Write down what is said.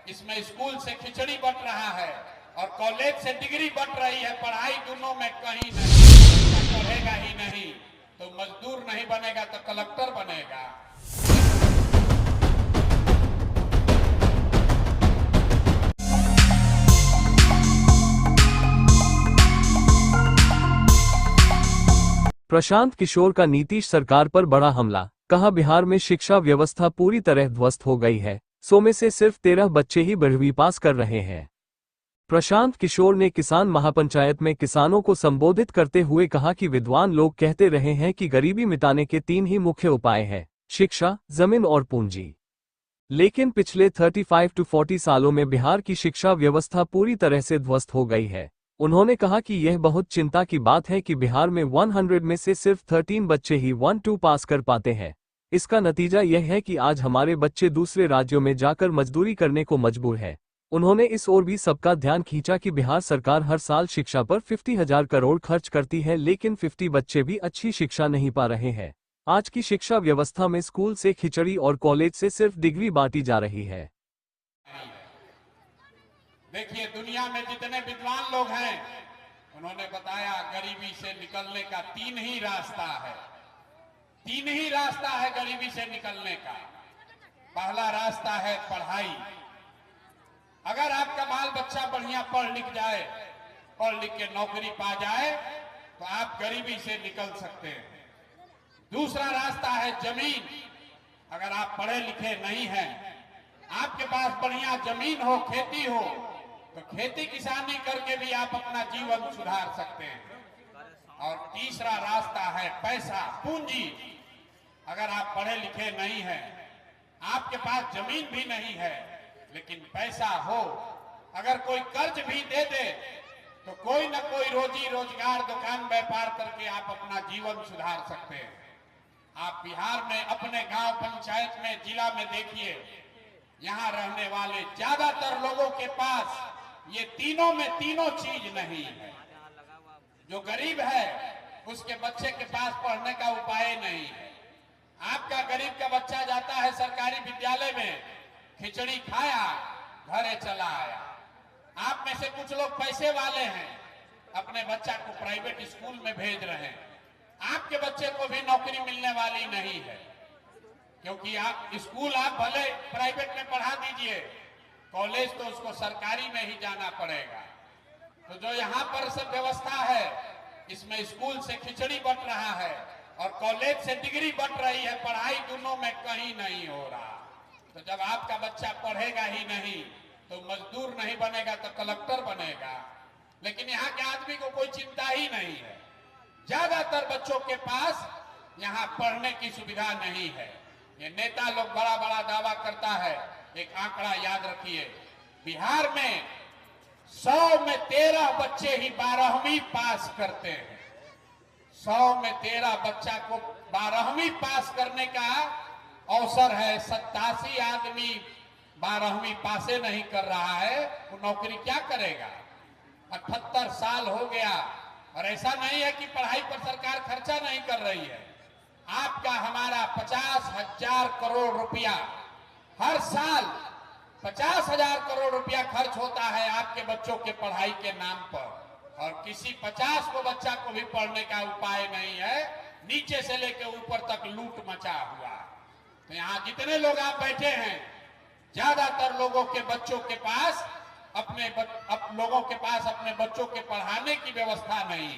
इसमें स्कूल से खिचड़ी बट रहा है और कॉलेज से डिग्री बट रही है। पढ़ाई दोनों में कहीं नहीं, पढ़ेगा ही नहीं तो मजदूर नहीं बनेगा तो कलेक्टर बनेगा। प्रशांत किशोर का नीतीश सरकार पर बड़ा हमला। कहा, बिहार में शिक्षा व्यवस्था पूरी तरह ध्वस्त हो गई है। 100 में से सिर्फ 13 बच्चे ही 12वीं पास कर रहे हैं। प्रशांत किशोर ने किसान महापंचायत में किसानों को संबोधित करते हुए कहा कि विद्वान लोग कहते रहे हैं कि गरीबी मिटाने के 3 ही मुख्य उपाय हैं: शिक्षा, जमीन और पूंजी। लेकिन पिछले 35 to 40 सालों में बिहार की शिक्षा व्यवस्था पूरी तरह से ध्वस्त हो गई है। उन्होंने कहा कि यह बहुत चिंता की बात है कि बिहार में 100 में से सिर्फ 13 बच्चे ही 1-2 पास कर पाते हैं। इसका नतीजा यह है कि आज हमारे बच्चे दूसरे राज्यों में जाकर मजदूरी करने को मजबूर है। उन्होंने इस ओर भी सबका ध्यान खींचा कि बिहार सरकार हर साल शिक्षा पर 50,000 करोड़ खर्च करती है, लेकिन 50 बच्चे भी अच्छी शिक्षा नहीं पा रहे हैं। आज की शिक्षा व्यवस्था में स्कूल से खिचड़ी और कॉलेज से सिर्फ डिग्री बांटी जा रही है। देखिए, दुनिया में जितने विद्वान लोग हैं उन्होंने बताया गरीबी से निकलने का 3 ही रास्ता है। 3 ही रास्ता है गरीबी से निकलने का। पहला रास्ता है पढ़ाई। अगर आपका बाल बच्चा बढ़िया पढ़ लिख जाए, पढ़ लिख के नौकरी पा जाए तो आप गरीबी से निकल सकते हैं। दूसरा रास्ता है जमीन। अगर आप पढ़े लिखे नहीं हैं, आपके पास बढ़िया जमीन हो, खेती हो, तो खेती किसानी करके भी आप अपना जीवन सुधार सकते हैं। और तीसरा रास्ता है पैसा, पूंजी। अगर आप पढ़े लिखे नहीं हैं, आपके पास जमीन भी नहीं है, लेकिन पैसा हो, अगर कोई कर्ज भी दे दे तो कोई न कोई रोजी रोजगार, दुकान व्यापार करके आप अपना जीवन सुधार सकते हैं। आप बिहार में अपने गांव पंचायत में, जिला में देखिए, यहां रहने वाले ज्यादातर लोगों के पास ये तीनों में तीनों चीज नहीं है। जो गरीब है उसके बच्चे के पास पढ़ने का उपाय नहीं है। आपका गरीब का बच्चा जाता है सरकारी विद्यालय में, खिचड़ी खाया, घरे चला आया। आप में से कुछ लोग पैसे वाले हैं, अपने बच्चा को प्राइवेट स्कूल में भेज रहे हैं। आपके बच्चे को भी नौकरी मिलने वाली नहीं है, क्योंकि आप स्कूल आप भले प्राइवेट में पढ़ा दीजिए, कॉलेज तो उसको सरकारी में ही जाना पड़ेगा। तो जो यहाँ पर सब व्यवस्था है, इसमें स्कूल से खिचड़ी बट रहा है और कॉलेज से डिग्री बट रही है। पढ़ाई दोनों में कहीं नहीं हो रहा। तो जब आपका बच्चा पढ़ेगा ही नहीं तो मजदूर नहीं बनेगा तो कलेक्टर बनेगा। लेकिन यहाँ के आदमी को कोई चिंता ही नहीं है। ज्यादातर बच्चों के पास यहाँ पढ़ने की सुविधा नहीं है। ये नेता लोग बड़ा बड़ा दावा करता है। एक आंकड़ा याद रखिए, बिहार में 100 में 13 बच्चे ही 12वीं पास करते हैं। 100 में 13 बच्चा को 12वीं पास करने का अवसर है। 87 आदमी 12वीं पासे नहीं कर रहा है, वो नौकरी क्या करेगा? 78 साल हो गया और ऐसा नहीं है कि पढ़ाई पर सरकार खर्चा नहीं कर रही है। आपका हमारा 50,000 करोड़ रुपया हर साल, 50,000 करोड़ रुपया खर्च होता है आपके बच्चों के पढ़ाई के नाम पर, और किसी 50 को बच्चा को भी पढ़ने का उपाय नहीं है। नीचे से लेकर ऊपर तक लूट मचा हुआ। तो यहाँ जितने लोग आप बैठे हैं, ज्यादातर लोगों के बच्चों के पास अपने बच्चों के पढ़ाने की व्यवस्था नहीं।